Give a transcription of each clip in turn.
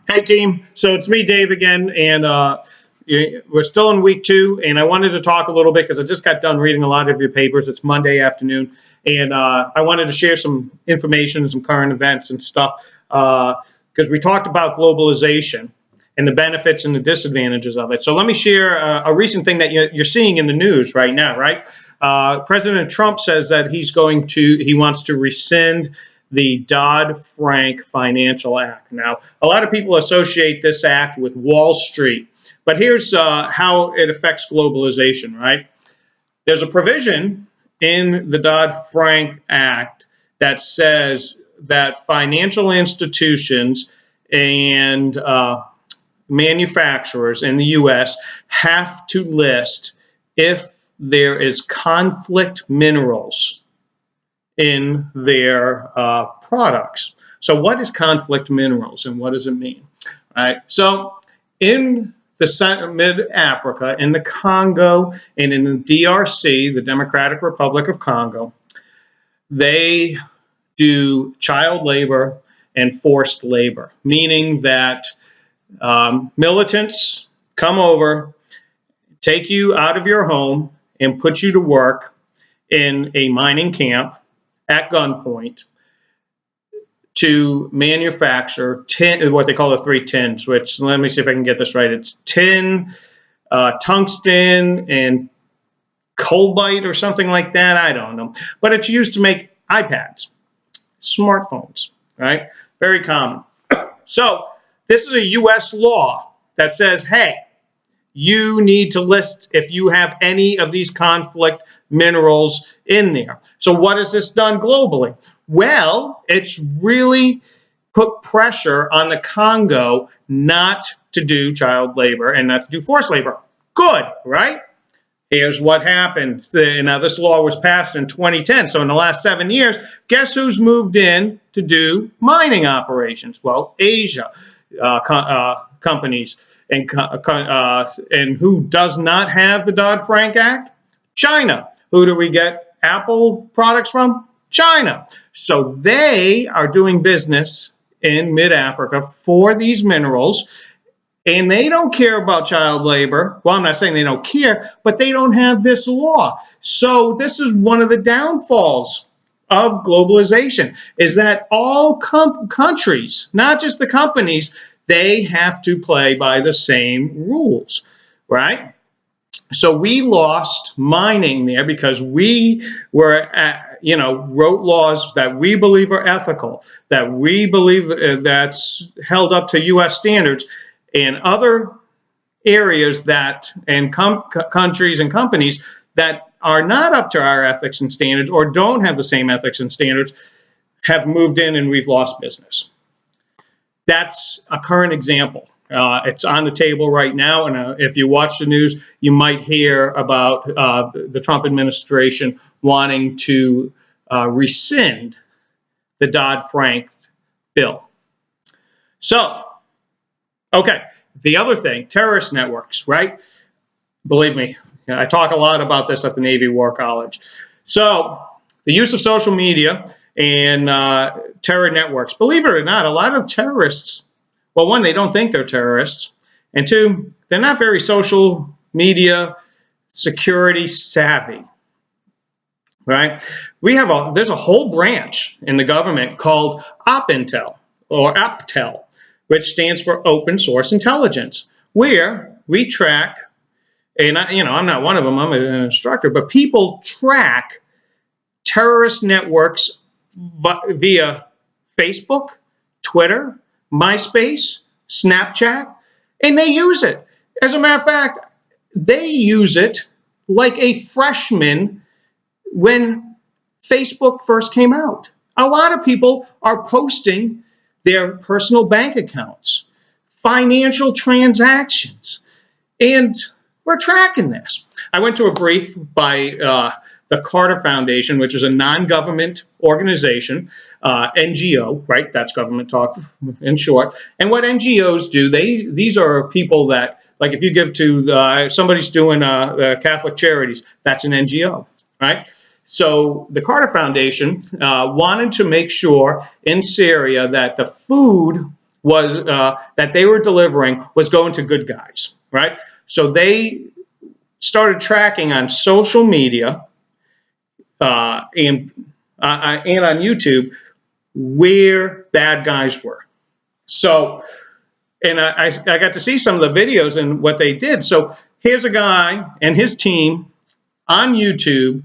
Hey team, so it's me, Dave, again, and we're still in week 2, and I wanted to talk a little bit because I just got done reading a lot of your papers. It's Monday afternoon, and I wanted to share some information, some current events and stuff, because we talked about globalization and the benefits and the disadvantages of it. So let me share a recent thing that you're seeing in the news right now, right? President Trump says that he wants to rescind the Dodd-Frank Financial Act. Now, a lot of people associate this act with Wall Street, but here's how it affects globalization, right? There's a provision in the Dodd-Frank Act that says that financial institutions and manufacturers in the U.S. have to list if there is conflict minerals in their products. So what is conflict minerals and what does it mean? Right. So in the mid-Africa, in the Congo, and in the DRC, the Democratic Republic of Congo, they do child labor and forced labor, meaning that militants come over, take you out of your home, and put you to work in a mining camp at gunpoint to manufacture what they call the 3 tins, which, let me see if I can get this right. It's tin, tungsten, and cobalt or something like that. I don't know. But it's used to make iPads, smartphones, right? Very common. So this is a U.S. law that says, hey, you need to list if you have any of these conflict minerals in there. So what has this done globally? Well, it's really put pressure on the Congo not to do child labor and not to do forced labor. Good, right? Here's what happened. Now, this law was passed in 2010. So in the last 7 years, guess who's moved in to do mining operations? Well, Asia companies. And who does not have the Dodd-Frank Act? China. Who do we get Apple products from? China. So they are doing business in mid-Africa for these minerals, and they don't care about child labor. Well, I'm not saying they don't care, but they don't have this law. So this is one of the downfalls of globalization, is that all countries, not just the companies, they have to play by the same rules, right? So we lost mining there because we were, wrote laws that we believe are ethical, that we believe that's held up to U.S. standards, and other areas that, and countries and companies that are not up to our ethics and standards or don't have the same ethics and standards have moved in and we've lost business. That's a current example. It's on the table right now, and if you watch the news, you might hear about the Trump administration wanting to rescind the Dodd-Frank bill. So, okay, the other thing, terrorist networks, right? Believe me, I talk a lot about this at the Navy War College. So, the use of social media and terror networks. Believe it or not, a lot of terrorists, well, one, they don't think they're terrorists, and two, they're not very social media security savvy, right? There's a whole branch in the government called Append or Apptel, which stands for Open Source Intelligence, where we track, and I'm not one of them, I'm an instructor, but people track terrorist networks via Facebook, Twitter, MySpace, Snapchat, and they use it. As a matter of fact, they use it like a freshman when Facebook first came out. A lot of people are posting their personal bank accounts, financial transactions, and we're tracking this. I went to a brief by the Carter Foundation, which is a non-government organization, NGO, right? That's government talk in short. And what NGOs do, these are people that, like if you give to somebody's doing Catholic charities, that's an NGO, right? So the Carter Foundation wanted to make sure in Syria that the food was that they were delivering was going to good guys, right? So they started tracking on social media and on YouTube where bad guys were. So, and I got to see some of the videos and what they did. So here's a guy and his team on YouTube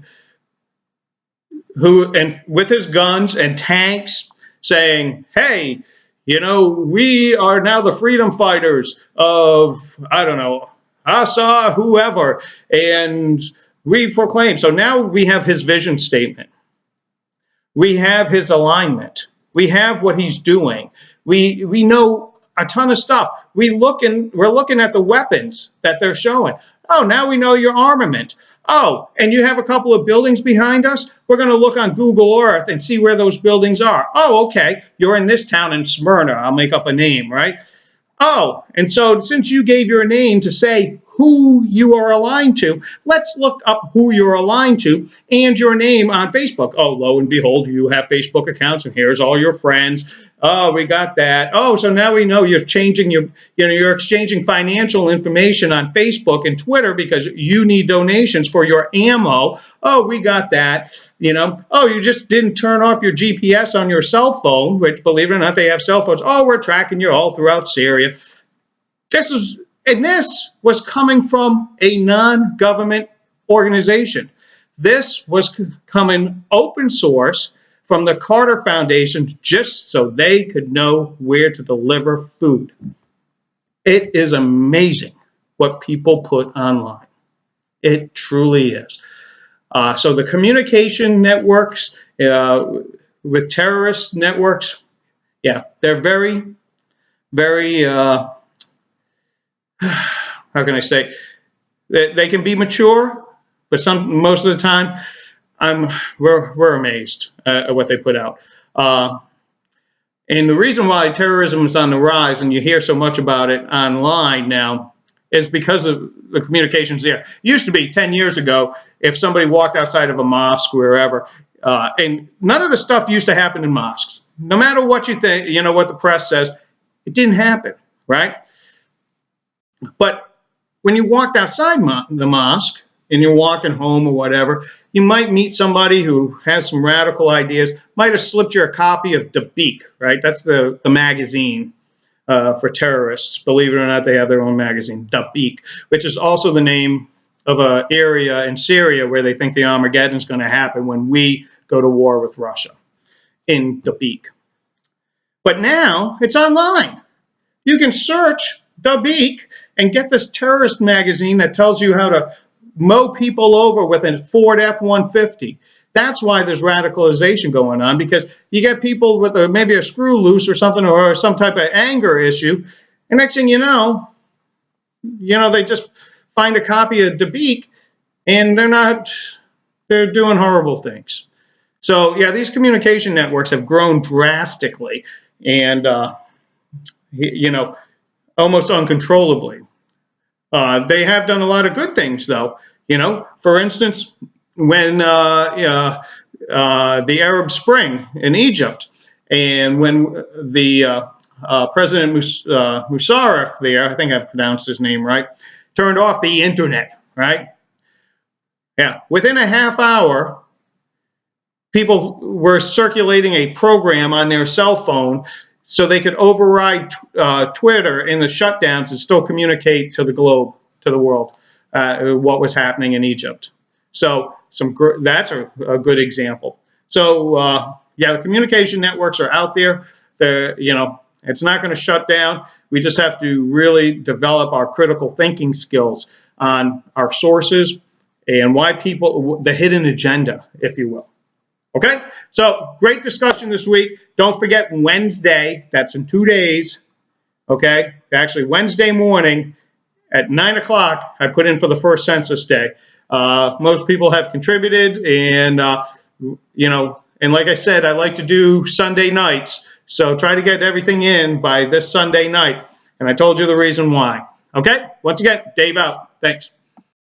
who, and with his guns and tanks, saying, hey, you know, we are now the freedom fighters of, I don't know, Asa, whoever, and we proclaim. So now we have his vision statement. We have his alignment. We have what he's doing. We know a ton of stuff. We're looking at the weapons that they're showing. Oh, now we know your armament. Oh, and you have a couple of buildings behind us? We're going to look on Google Earth and see where those buildings are. Oh, okay. You're in this town in Smyrna. I'll make up a name, right? Oh, and so since you gave your name to say who you are aligned to, let's look up who you're aligned to and your name on Facebook. Oh, lo and behold, you have Facebook accounts, and here's all your friends. Oh, we got that. Oh, so now we know you're changing you're exchanging financial information on Facebook and Twitter because you need donations for your ammo. Oh, we got that. Oh, you just didn't turn off your GPS on your cell phone, which, believe it or not, they have cell phones. Oh, we're tracking you all throughout Syria. This was coming from a non-government organization. This was coming open source from the Carter Foundation just so they could know where to deliver food. It is amazing what people put online. It truly is. So the communication networks with terrorist networks, yeah, they're very, very, how can I say, they can be mature, but most of the time, we're amazed at what they put out. And the reason why terrorism is on the rise, and you hear so much about it online now, is because of the communications there. It used to be 10 years ago, if somebody walked outside of a mosque, wherever, and none of the stuff used to happen in mosques. No matter what you think, what the press says, it didn't happen, right? But when you walked outside the mosque and you're walking home or whatever, you might meet somebody who has some radical ideas, might have slipped you a copy of Dabiq, right? That's the magazine for terrorists. Believe it or not, they have their own magazine, Dabiq, which is also the name of an area in Syria where they think the Armageddon is going to happen when we go to war with Russia, in Dabiq. But now it's online. You can search Dabiq and get this terrorist magazine that tells you how to mow people over with a Ford F-150. That's why there's radicalization going on, because you get people with maybe a screw loose or something, or some type of anger issue, and next thing you know, they just find a copy of Dabiq, and they're doing horrible things. So yeah, these communication networks have grown drastically, and almost uncontrollably. They have done a lot of good things, though. For instance, when the Arab Spring in Egypt, and when the President Musharraf there, I think I pronounced his name right, turned off the internet, right? Yeah, within a half hour, people were circulating a program on their cell phone so they could override Twitter in the shutdowns and still communicate to the globe, to the world, what was happening in Egypt. So that's a good example. So yeah, the communication networks are out there. It's not going to shut down. We just have to really develop our critical thinking skills on our sources and why the hidden agenda, if you will. Okay, so great discussion this week. Don't forget Wednesday, that's in 2 days, okay? Actually, Wednesday morning at 9 o'clock, I put in for the first census day. Most people have contributed, and, and like I said, I like to do Sunday nights, so try to get everything in by this Sunday night, and I told you the reason why. Okay, once again, Dave out. Thanks.